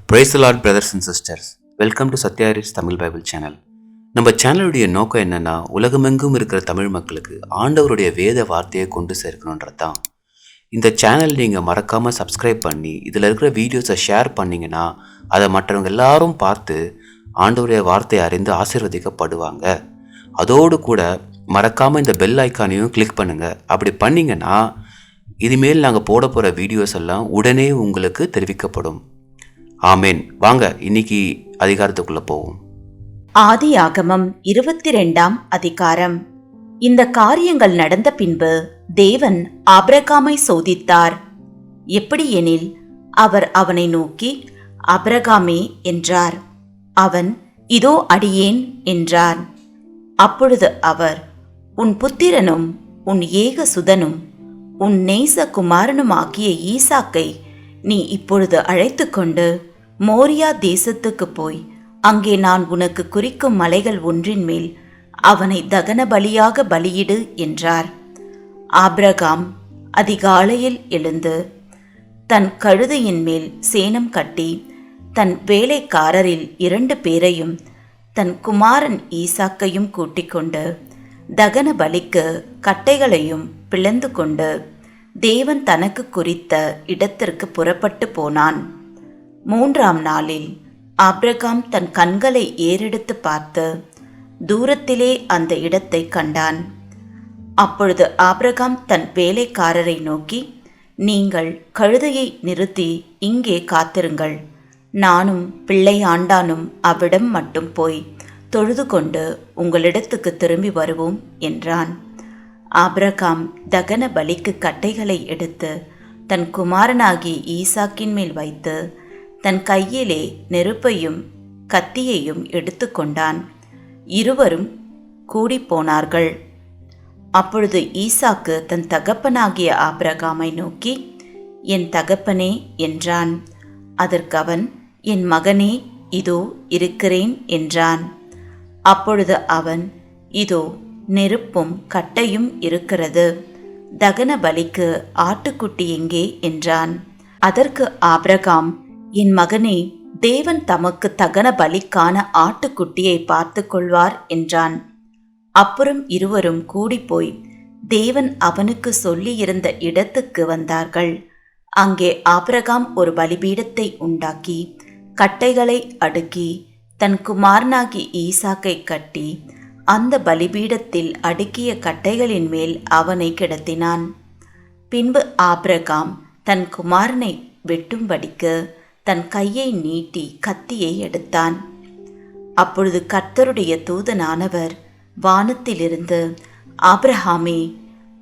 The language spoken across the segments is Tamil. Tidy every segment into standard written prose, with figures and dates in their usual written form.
Praise the Lord, brothers and sisters. Welcome to சத்யாரிஸ் தமிழ் பைபிள் சேனல். நம்ம சேனலுடைய நோக்கம் என்னன்னா, உலகமெங்கும் இருக்கிற தமிழ் மக்களுக்கு ஆண்டவருடைய வேத வார்த்தையை கொண்டு சேர்க்கணுன்றது தான். இந்த சேனல் நீங்கள் மறக்காமல் சப்ஸ்கிரைப் பண்ணி இதில் இருக்கிற வீடியோஸை ஷேர் பண்ணிங்கன்னா அதை மற்றவங்க எல்லாரும் பார்த்து ஆண்டவருடைய வார்த்தையை அறிந்து ஆசீர்வதிக்கப்படுவாங்க. அதோடு கூட மறக்காமல் இந்த பெல் ஐக்கானையும் கிளிக் பண்ணுங்கள். அப்படி பண்ணிங்கன்னா இனிமேல் நாங்கள் போட போகிற வீடியோஸ் எல்லாம் உடனே உங்களுக்கு தெரிவிக்கப்படும். ஆமேன். வாங்க இன்னைக்கு அதிகாரத்துக்குள்ள போவோம். ஆதியாகமம் 22 அதிகாரம். இந்த காரியங்கள் நடந்த பின்பு தேவன் ஆபிரகாமை சோதித்தார். எப்படியெனில் அவர் அவனை நோக்கி, ஆபிரகாமே என்றார். அவன், இதோ அடியேன் என்றார். அப்பொழுது அவர், உன் புத்திரனும் உன் ஏக சுதனும் உன் நேச குமாரனுமாகிய ஈசாக்கை நீ இப்பொழுது அழைத்து கொண்டு மோரியா தேசத்துக்கு போய் அங்கே நான் உனக்கு குறிக்கும் மலைகள் ஒன்றின் மேல் அவனை தகன பலியாக பலியிடு என்றார். ஆபிரகாம் அதிகாலையில் எழுந்து தன் கழுதையின் மேல் சேணம் கட்டி தன் வேலைக்காரரில் 2 பேரையும் தன் குமாரன் ஈசாக்கையும் கூட்டிக் கொண்டு தகன பலிக்கு கட்டைகளையும் பிளந்து கொண்டு தேவன் தனக்கு குறித்த இடத்திற்கு புறப்பட்டு போனான். 3ஆம் நாளில் ஆபிரகாம் தன் கண்களை ஏறெடுத்து பார்த்து தூரத்திலே அந்த இடத்தை கண்டான். அப்பொழுது ஆபிரகாம் தன் வேலைக்காரரை நோக்கி, நீங்கள் கழுதையை நிறுத்தி இங்கே காத்திருங்கள், நானும் பிள்ளை ஆண்டானும் அவ்விடம் மட்டும் போய் தொழுது கொண்டு உங்களிடத்துக்கு திரும்பி வருவோம் என்றான். ஆபிரகாம் தகன பலிக்கு கட்டைகளை எடுத்து தன் குமாரனாகிய ஈசாக்கின் மேல் வைத்து தன் கையிலே நெருப்பையும் கத்தியையும் எடுத்து கொண்டான். இருவரும் கூடிப்போனார்கள். அப்பொழுது ஈசாக்கு தன் தகப்பனாகிய ஆபிரகாமை நோக்கி, என் தகப்பனே என்றான். அதற்கு அவன், என் மகனே, இதோ இருக்கிறேன் என்றான். அப்பொழுது அவன், இதோ நெருப்பும் கட்டையும் இருக்கிறது, தகன பலிக்கு ஆட்டுக்குட்டி எங்கே என்றான். அதற்கு ஆபிரகாம், என் மகனே, தேவன் தமக்கு தகன பலிக்கான ஆட்டுக்குட்டியை பார்த்து கொள்வார் என்றான். அப்புறம் இருவரும் கூடிப்போய் தேவன் அவனுக்கு சொல்லியிருந்த இடத்துக்கு வந்தார்கள். அங்கே ஆபிரகாம் ஒரு பலிபீடத்தை உண்டாக்கி கட்டைகளை அடுக்கி தன் குமாரனாகி ஈசாக்கை கட்டி அந்த பலிபீடத்தில் அடுக்கிய கட்டைகளின் மேல் அவனை கிடத்தினான். பின்பு ஆபிரகாம் தன் குமாரனை வெட்டும்படிக்கு தன் கையை நீட்டி கத்தியை எடுத்தான். அப்பொழுது கர்த்தருடைய தூதனானவர் வானத்திலிருந்து, ஆபிரகாமே,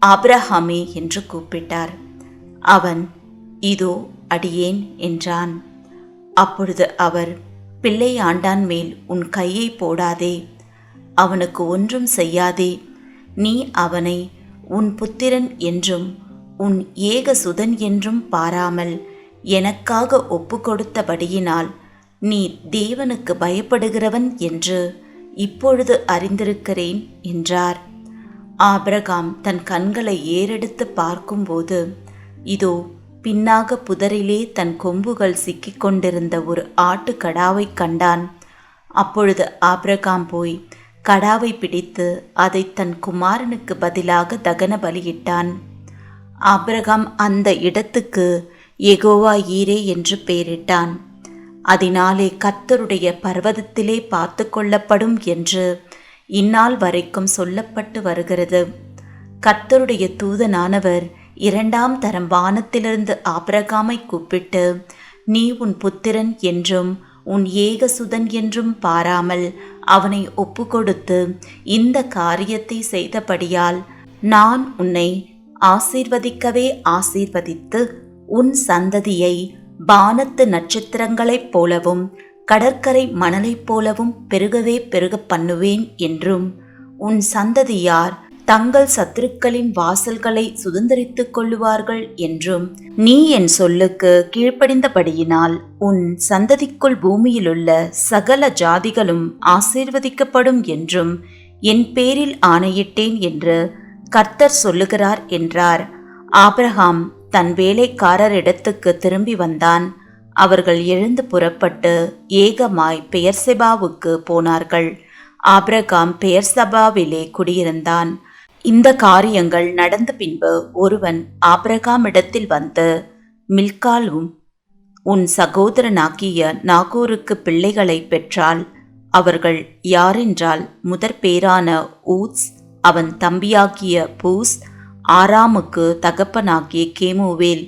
ஆபிரகாமே என்று கூப்பிட்டார். அவன், இதோ அடியேன் என்றான். அப்பொழுது அவர், பிள்ளை ஆண்டான் மேல் உன் கையை போடாதே, அவனுக்கு ஒன்றும் செய்யாதே, நீ அவனை உன் புத்திரன் என்றும் உன் ஏக சுதன் என்றும் பாராமல் எனக்காக ஒப்பு கொடுத்தபடியினால் நீ தேவனுக்கு பயப்படுகிறவன் என்று இப்பொழுது அறிந்திருக்கிறேன் என்றார். ஆபிரகாம் தன் கண்களை ஏறெடுத்து பார்க்கும்போது இதோ பின்னாக புதரிலே தன் கொம்புகள் சிக்கிக் கொண்டிருந்த ஒரு ஆட்டுக்கடாவை கண்டான். அப்பொழுது ஆபிரகாம் போய் கடாவை பிடித்து அதை தன் குமாரனுக்கு பதிலாக தகன பலியிட்டான். ஆபிரகாம் அந்த இடத்துக்கு யெகோவா ஈரே என்று பெயரிட்டான். அதனாலே கர்த்தருடைய பர்வதத்திலே பார்த்து கொள்ளப்படும் என்று இந்நாள் வரைக்கும் சொல்லப்பட்டு வருகிறது. கர்த்தருடைய தூதனானவர் 2ஆம் தரம் வானத்திலிருந்து ஆபிரகாமை கூப்பிட்டு, நீ உன் புத்திரன் என்றும் உன் ஏகசுதன் என்றும் பாராமல் அவனை ஒப்புக்கொடுத்து இந்த காரியத்தை செய்தபடியால் நான் உன்னை ஆசீர்வதிக்கவே ஆசீர்வதித்து உன் சந்ததியை வானத்து நட்சத்திரங்களைப் போலவும் கடற்கரை மணலைப் போலவும் பெருகவே பெருக பண்ணுவேன் என்றும் உன் சந்ததியார் தங்கள் சத்துருக்களின் வாசல்களை சுதந்தரித்துக் கொள்ளுவார்கள் என்றும் நீ என் சொல்லுக்கு கீழ்ப்படிந்தபடியினால் உன் சந்ததிக்குள் பூமியிலுள்ள சகல ஜாதிகளும் ஆசீர்வதிக்கப்படும் என்றும் என் பேரில் ஆணையிட்டேன் என்று கர்த்தர் சொல்லுகிறார் என்றார். ஆபிரகாம் தன் வேலைக்காரரிடத்துக்கு திரும்பி வந்தான். அவர்கள் எழுந்து புறப்பட்டு ஏகமாய் பெயர்செபாவுக்கு போனார்கள். ஆபிரகாம் பெயர்சபாவிலே குடியிருந்தான். இந்த காரியங்கள் நடந்த பின்பு ஒருவன் ஆபிரகாமிடத்தில் வந்து, மில்காலும் உன் சகோதரனாகிய நாகோருக்கு பிள்ளைகளை பெற்றாள். அவர்கள் யாரென்றால், முதற் பேரான ஊத்ஸ், அவன் தம்பியாகிய பூஸ், ஆராமுக்கு தகப்பனாகிய கேமுவேல்,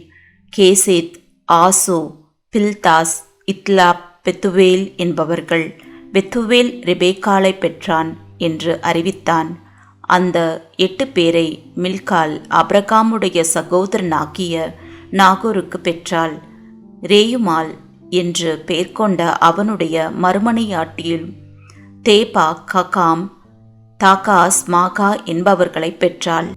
கேசேத், ஆசோ, பில்தாஸ், இத்லாப், பெத்துவேல் என்பவர்கள். பெத்துவேல் ரெபேக்காளை பெற்றான் என்று அறிவித்தான். அந்த 8 பேரை மில்கால் ஆபிரகாமுடைய சகோதரனாகிய நாகோருக்கு பெற்றாள். ரேயுமால் என்று பெயர் கொண்ட அவனுடைய மறுமனையாட்டியில் தேபா, ககாம், தாகாஸ், மாகா என்பவர்களை பெற்றாள்.